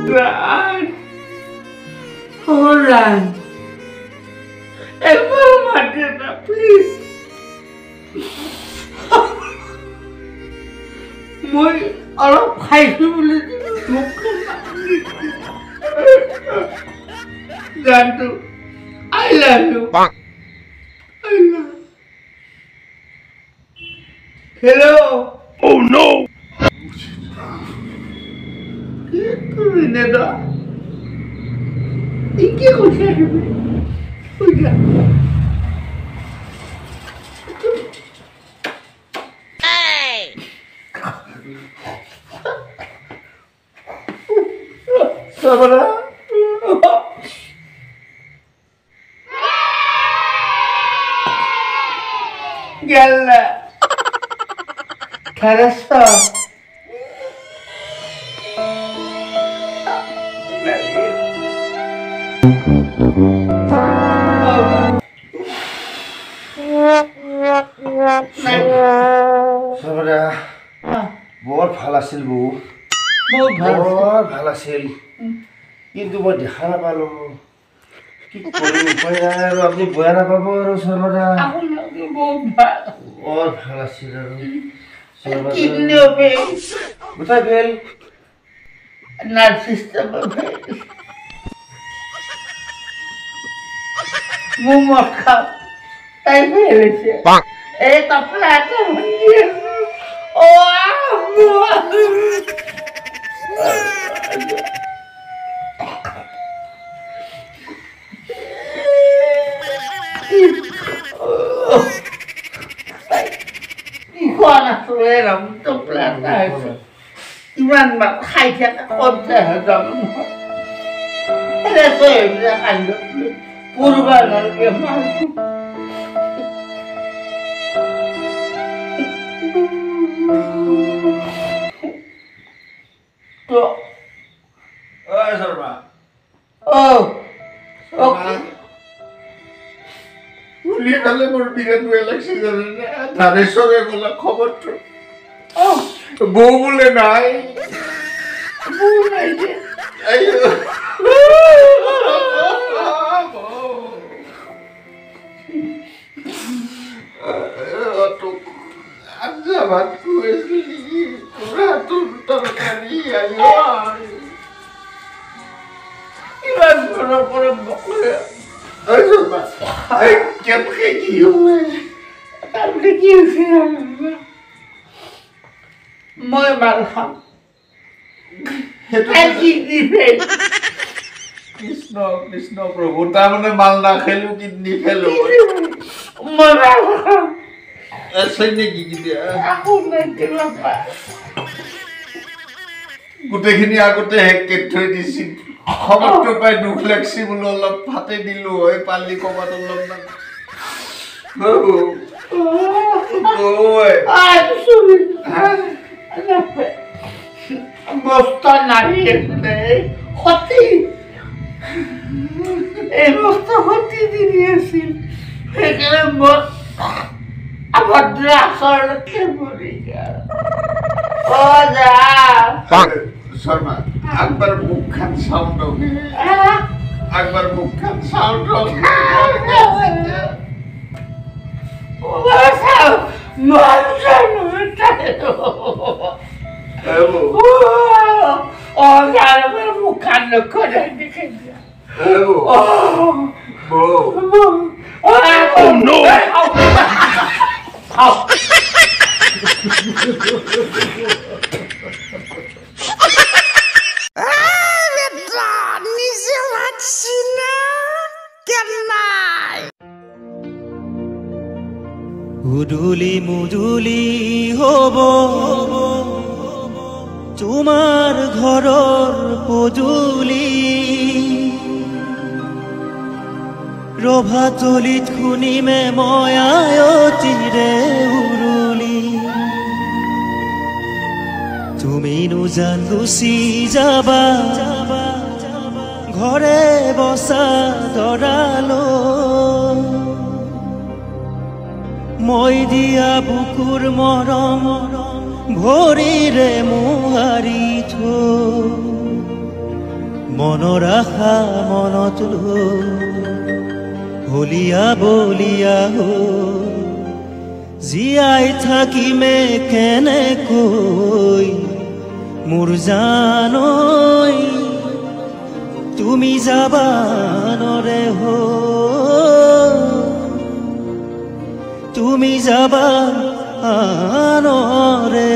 Ran. Oh, Ran. Ever Madina, please. Moi অলপ খাইছো বুলি জানতো I love you. I love. Hello. Oh no. তুমি নেদা ইকে কোথায় যাবে ওইটা Sabara Yalla Karasta Sabara বহুত ভাল আছিল বউ বহুত ভাল আছিল কিন্তু মই দেখা নাপালো কি কৰিম উপায় নাই আৰু আপুনি বয়া নাপাব আৰু সৰ্বদা বহুত ভাল ভাল আছিল আৰু কিডনি অপে কোথায় ফেল নার্ভ সিস্টেম মুমত খাও তাই ফেলেছে এই কপড়াটা ভাঙিয়ে ও এরম তো প্ল্যানটা আছে ইমান খাই থাকা করতে হয় যখন এটা তো এমনি কাণ্ড পূর্বাঙ্গল তো শর্মা ও ওকে উলিয়ে গেলে মোর বিরাট ভয় লাগছে জানেন ধানের সঙ্গে বলা খবর তো বউ বলে নাই বউ নাই যে ভাত খুয়েছিলি তোরা তোর তরকারি ইমান বড় বড় বকলে কেমন কি হবে তারপরে কি হয়েছে মই মাল খাম কৃষ্ণ কৃষ্ণ প্ৰভু তাৰমানে মাল নাখালো কিডনী খেলো মই মাল খাম আছে নেকি কেতিয়া আকৌ গোটেইখিনি আগতে হেককে থৈ দিছিল খবৰটো পাই দুখ লাগছি বোলো অলপ ভাতে দিলো হয় পালি কবাত অলপ বস্তা নাড়িয়ে সতী এই বস্তা সতী দি দিয়েছিল সেইকাৰণে মই অভদ্ৰ আচৰণতে মৰি গেল শৰ্মা একবাৰ মুখখান চাউণ্ড একবাৰ মুখখান চাউণ্ড মুখখান নকৰে দেখে উদুলি মুদুলি হব তোমাৰ ঘৰৰ পদূলি ৰভাতলিত শুনিমে মই আয়তিৰে উৰুলি তুমিনো জান গুচি যাবা ঘৰে বসা দৰালো মই দিয়া বুকুৰ মৰম ভৰিৰে মোহাৰি থৈ মনৰ আশা মনত লৈ হলিয়া বলিয়া জীয়াই থাকিমে কেনেকৈ মোৰ জানৈ তুমি যাবা নৰে তুমি যাবা নৰে